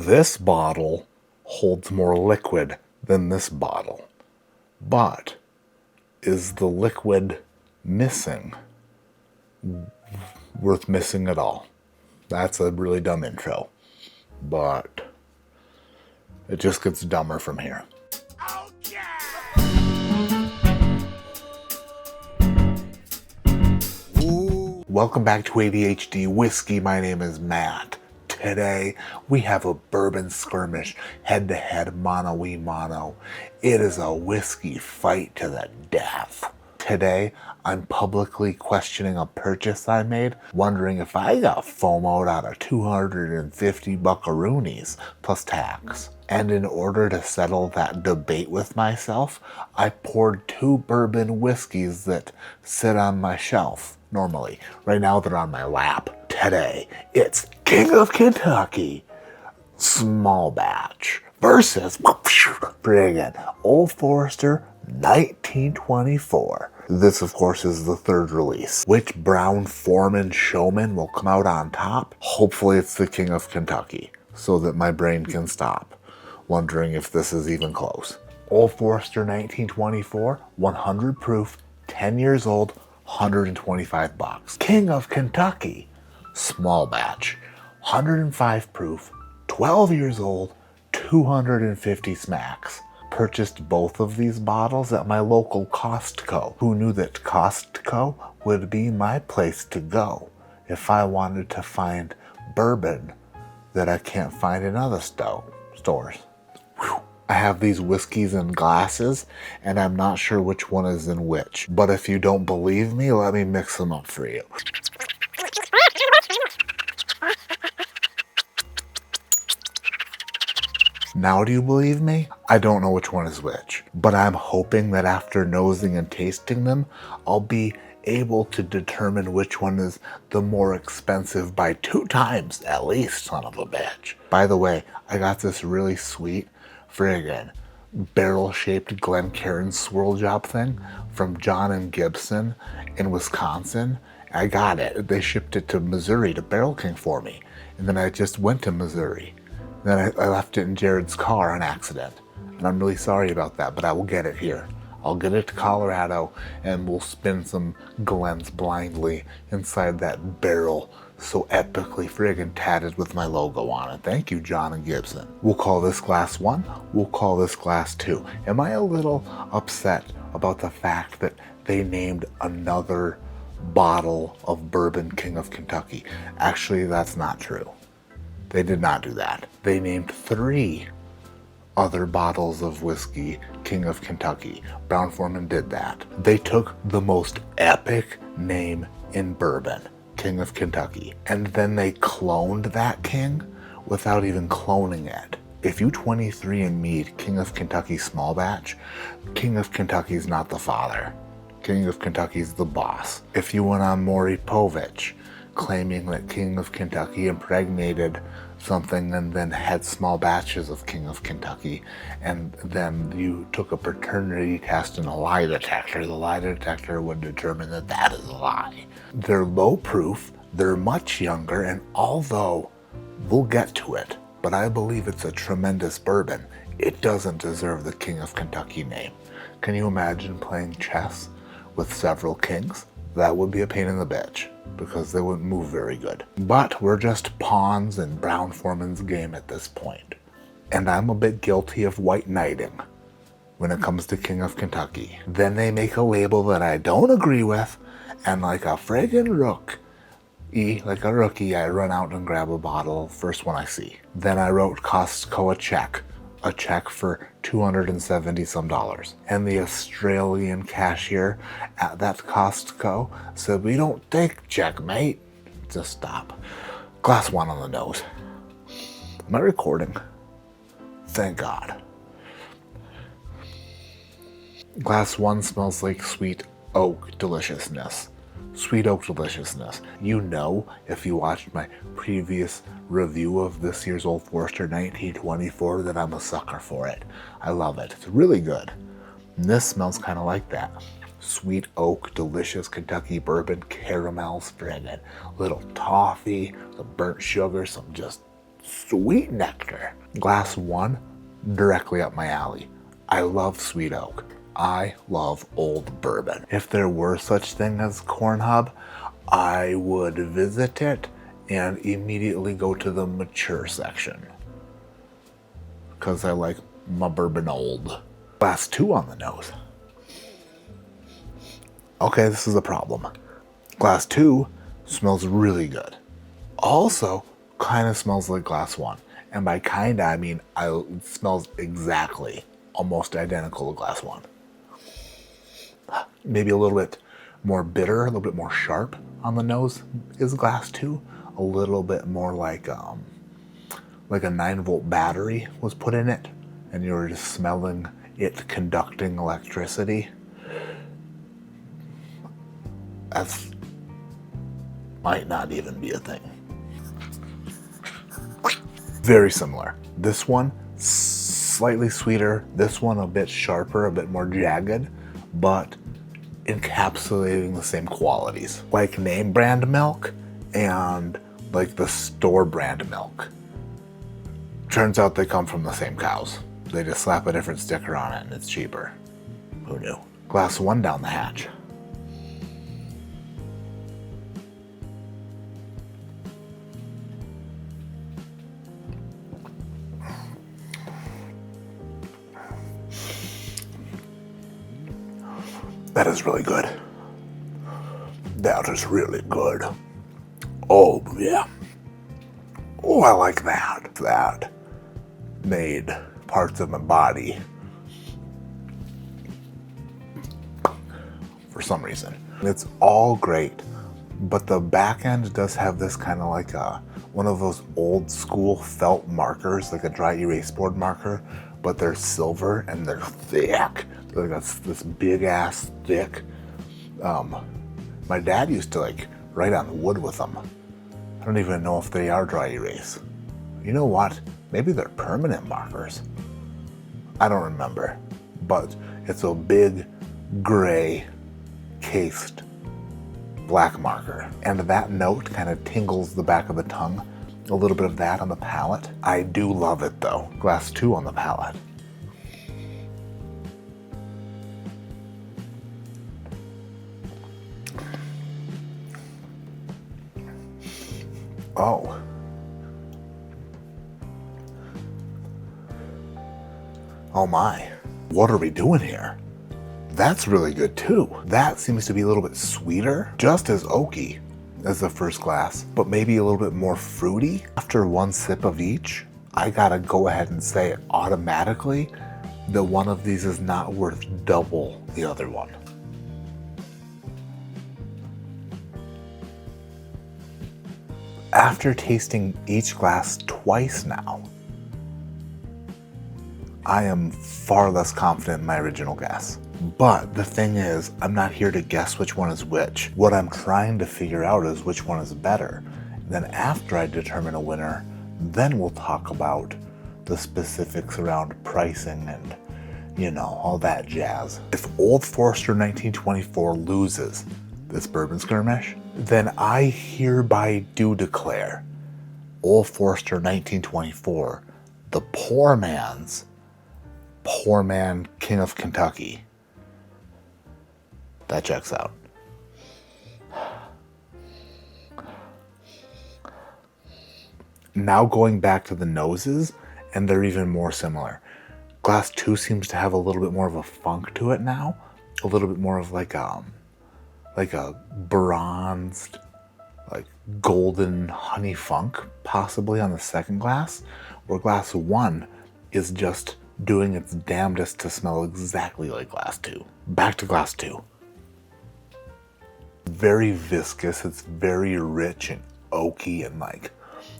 This bottle holds more liquid than this bottle. But is the liquid missing? Worth missing at all? That's a really dumb intro. But it just gets dumber from here. Oh, yeah! Welcome back to ADHD Whiskey. My name is Matt. Today, we have a bourbon skirmish, head-to-head, mano-a-mano. It is a whiskey fight to the death. Today, I'm publicly questioning a purchase I made, wondering if I got FOMO'd out of 250 buckaroonies plus tax. And in order to settle that debate with myself, I poured 2 bourbon whiskeys that sit on my shelf normally. Right now, they're on my lap. Today, it's King of Kentucky small batch versus friggin' Old Forester 1924. This, of course, is the 3rd release. Which Brown-Forman showman will come out on top? Hopefully it's the King of Kentucky, so that my brain can stop wondering if this is even close. Old Forester 1924, 100 proof, 10 years old, 125 bucks. King of Kentucky small batch, 105 proof, 12 years old, 250 smacks. Purchased both of these bottles at my local Costco. Who knew that Costco would be my place to go if I wanted to find bourbon that I can't find in other stores. Whew. I have these whiskeys in glasses, and I'm not sure which one is in which. But if you don't believe me, let me mix them up for you. Now do you believe me? I don't know which one is which, but I'm hoping that after nosing and tasting them, I'll be able to determine which one is the more expensive by 2 times at least, son of a bitch. By the way, I got this really sweet friggin' barrel-shaped Glencairn swirl job thing from John and Gibson in Wisconsin. I got it. They shipped it to Missouri to Barrel King for me, and then I just went to Missouri. Then I left it in Jared's car on accident. And I'm really sorry about that, but I will get it here. I'll get it to Colorado, and we'll spin some Glens blindly inside that barrel so epically friggin' tatted with my logo on it. Thank you, John and Gibson. We'll call this glass 1. We'll call this glass 2. Am I a little upset about the fact that they named another bottle of bourbon King of Kentucky? Actually, that's not true. They did not do that. They named 3 other bottles of whiskey King of Kentucky. Brown-Forman did that. They took the most epic name in bourbon, King of Kentucky, and then they cloned that king without even cloning it. If you 23andMe'd King of Kentucky small batch, King of Kentucky's not the father. King of Kentucky's the boss. If you went on Maury Povich, claiming that King of Kentucky impregnated something and then had small batches of King of Kentucky, and then you took a paternity test and a lie detector, the lie detector would determine that that is a lie. They're low proof, they're much younger, and although we'll get to it, but I believe it's a tremendous bourbon, it doesn't deserve the King of Kentucky name. Can you imagine playing chess with several kings? That would be a pain in the bitch, because they wouldn't move very good. But we're just pawns in Brown-Forman's game at this point. And I'm a bit guilty of white knighting when it comes to King of Kentucky. Then they make a label that I don't agree with, and like a friggin' rookie, I run out and grab a bottle, first one I see. Then I wrote Costco a check for $270 some. And the Australian cashier at that Costco said, "We don't take check, mate." Just stop. Glass 1 on the nose. Am I recording? Thank God. Glass 1 smells like sweet oak deliciousness. Sweet oak deliciousness. You know, if you watched my previous review of this year's Old Forester 1924, that I'm a sucker for it. I love it. It's really good. And this smells kind of like that. Sweet oak, delicious Kentucky bourbon, caramels, friggin', little toffee, some burnt sugar, some just Sweet nectar. Glass 1, directly up my alley. I love sweet oak. I love old bourbon. If there were such thing as Corn Hub, I would visit it and immediately go to the mature section, because I like my bourbon old. Glass 2 on the nose. Okay, this is a problem. Glass 2 smells really good. Also, kind of smells like glass 1. And by kinda, I mean it smells exactly, almost identical to glass 1. Maybe a little bit more bitter, a little bit more sharp on the nose is glass 2. A little bit more like a 9-volt battery was put in it, and you were just smelling it conducting electricity. That might not even be a thing. Very similar. This one, slightly sweeter. This one a bit sharper, a bit more jagged, but encapsulating the same qualities. Like name brand milk and like the store brand milk. Turns out they come from the same cows. They just slap a different sticker on it and it's cheaper. Who knew? Glass 1 down the hatch. That is really good. That is really good. Oh, yeah. Oh, I like that. That made parts of my body for some reason. It's all great, but the back end does have this kind of like one of those old school felt markers, like a dry erase board marker, but they're silver and they're thick. They're like this big ass thick. My dad used to like write on wood with them. I don't even know if they are dry erase. You know what? Maybe they're permanent markers. I don't remember, but it's a big gray cased black marker. And that note kind of tingles the back of the tongue. A little bit of that on the palate. I do love it though. Glass 2 on the palate. Oh. Oh my. What are we doing here? That's really good too. That seems to be a little bit sweeter, just as oaky as the first glass, but maybe a little bit more fruity. After one sip of each, I gotta go ahead and say automatically that one of these is not worth double the other one. After tasting each glass twice now, I am far less confident in my original guess. But the thing is, I'm not here to guess which one is which. What I'm trying to figure out is which one is better. Then after I determine a winner, then we'll talk about the specifics around pricing and, you know, all that jazz. If Old Forester 1924 loses this bourbon skirmish, then I hereby do declare Old Forester 1924 the poor man's poor man king of Kentucky. That checks out. Now going back to the noses, and they're even more similar. Glass 2 seems to have a little bit more of a funk to it now, a little bit more of like a bronzed, like golden honey funk, possibly on the second glass, where glass 1 is just doing its damnedest to smell exactly like glass 2. Back to glass 2. Very viscous, it's very rich and oaky and like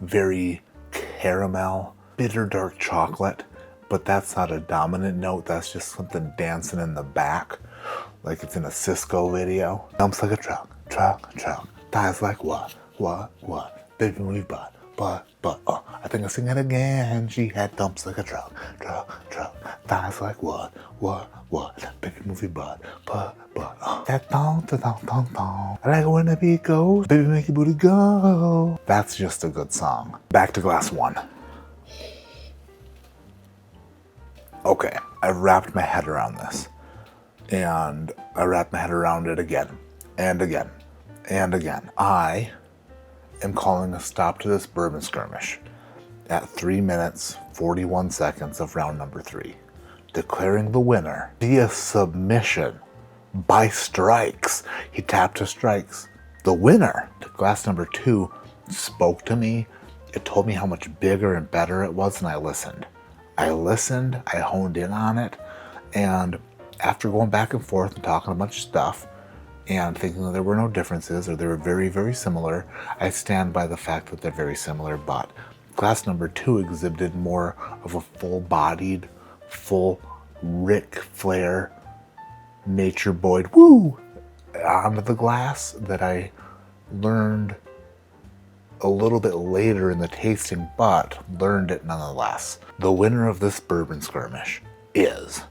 very caramel, bitter dark chocolate, but that's not a dominant note, that's just something dancing in the back, like it's in a Cisco video. Dumps like a truck, thighs like what, baby we but, I think I sing it again, she had dumps like a truck, Thighs like what? Baby movie butt. That thong. I like it when the beat goes. Baby make your booty go. That's just a good song. Back to glass one. Okay, I've wrapped my head around this. And I wrapped my head around it again. And again. And again. I am calling a stop to this bourbon skirmish at 3 minutes, 41 seconds of round number 3. Declaring the winner via submission by strikes. He tapped to strikes. The winner to glass number 2 spoke to me. It told me how much bigger and better it was, and I listened. I honed in on it, and after going back and forth and talking a bunch of stuff and thinking that there were no differences or they were very, very similar, I stand by the fact that they're very similar, but glass number 2 exhibited more of a full-bodied, full Ric Flair, nature boy woo onto the glass that I learned a little bit later in the tasting, but learned it nonetheless. The winner of this bourbon skirmish is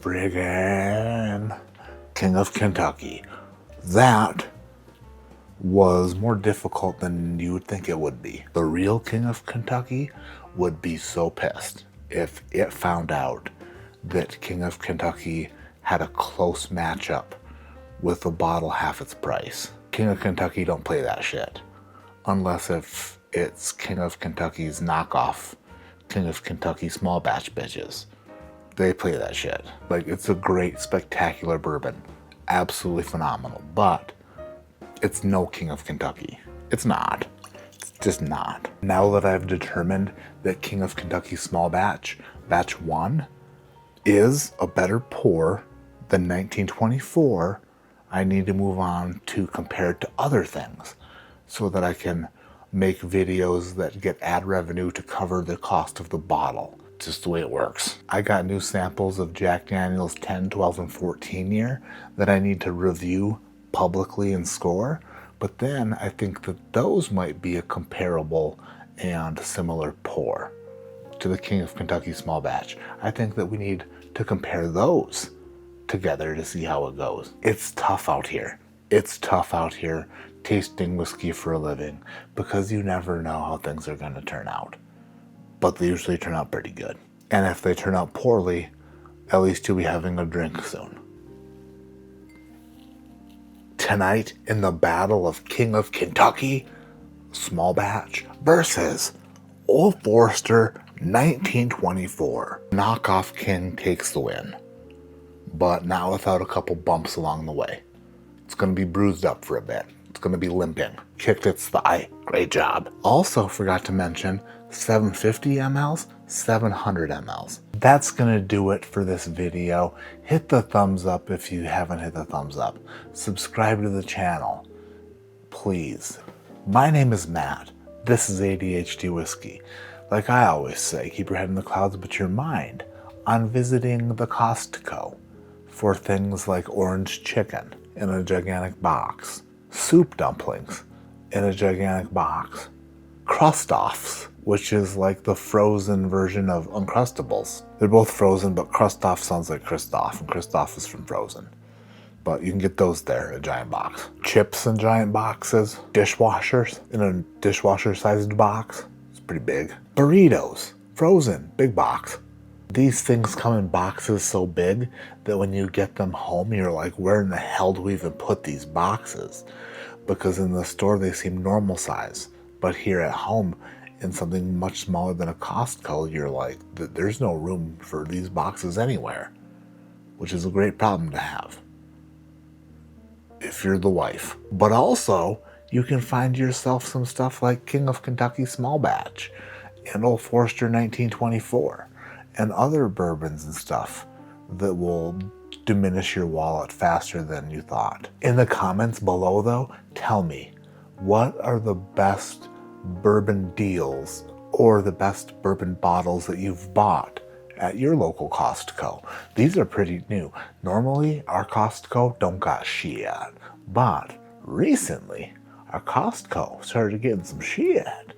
friggin' King of Kentucky. That was more difficult than you would think it would be. The real King of Kentucky would be so pissed if it found out that King of Kentucky had a close matchup with a bottle half its price. King of Kentucky don't play that shit. Unless if it's King of Kentucky's knockoff, King of Kentucky small batch bitches. They play that shit. Like, it's a great, spectacular bourbon. Absolutely phenomenal. But it's no King of Kentucky. It's not. It's just not. Now that I've determined that King of Kentucky small batch, batch 1, is a better pour than 1924, I need to move on to compare it to other things so that I can make videos that get ad revenue to cover the cost of the bottle. Just the way it works. I got new samples of Jack Daniel's 10, 12, and 14 year that I need to review publicly and score, but then I think that those might be a comparable and similar pour to the King of Kentucky small batch. I think that we need to compare those together to see how it goes. It's tough out here. It's tough out here tasting whiskey for a living because you never know how things are going to turn out. But they usually turn out pretty good. And if they turn out poorly, at least you'll be having a drink soon. Tonight in the battle of King of Kentucky small batch versus Old Forester 1924. Knockoff King takes the win, but not without a couple bumps along the way. It's going to be bruised up for a bit. It's going to be limping. Kicked its thigh. Great job. Also forgot to mention 750 mLs, 700 mLs. That's going to do it for this video. Hit the thumbs up if you haven't hit the thumbs up. Subscribe to the channel, please. My name is Matt. This is ADHD Whiskey. Like I always say, keep your head in the clouds but your mind on visiting the Costco for things like orange chicken in a gigantic box, soup dumplings in a gigantic box, crust-offs, which is like the frozen version of Uncrustables. They're both frozen, but crust-off sounds like Kristoff, and Kristoff is from Frozen. But you can get those there in a giant box. Chips in giant boxes, dishwashers in a dishwasher-sized box. It's pretty big. Burritos, frozen, big box. These things come in boxes so big that when you get them home, you're like, where in the hell do we even put these boxes? Because in the store, they seem normal size. But here at home, in something much smaller than a Costco, you're like, there's no room for these boxes anywhere, which is a great problem to have if you're the wife. But also, you can find yourself some stuff like King of Kentucky small batch and Old Forester 1924 and other bourbons and stuff that will diminish your wallet faster than you thought. In the comments below though, tell me, what are the best bourbon deals or the best bourbon bottles that you've bought at your local Costco? These are pretty new. Normally, our Costco don't got shit, but recently, our Costco started getting some shit.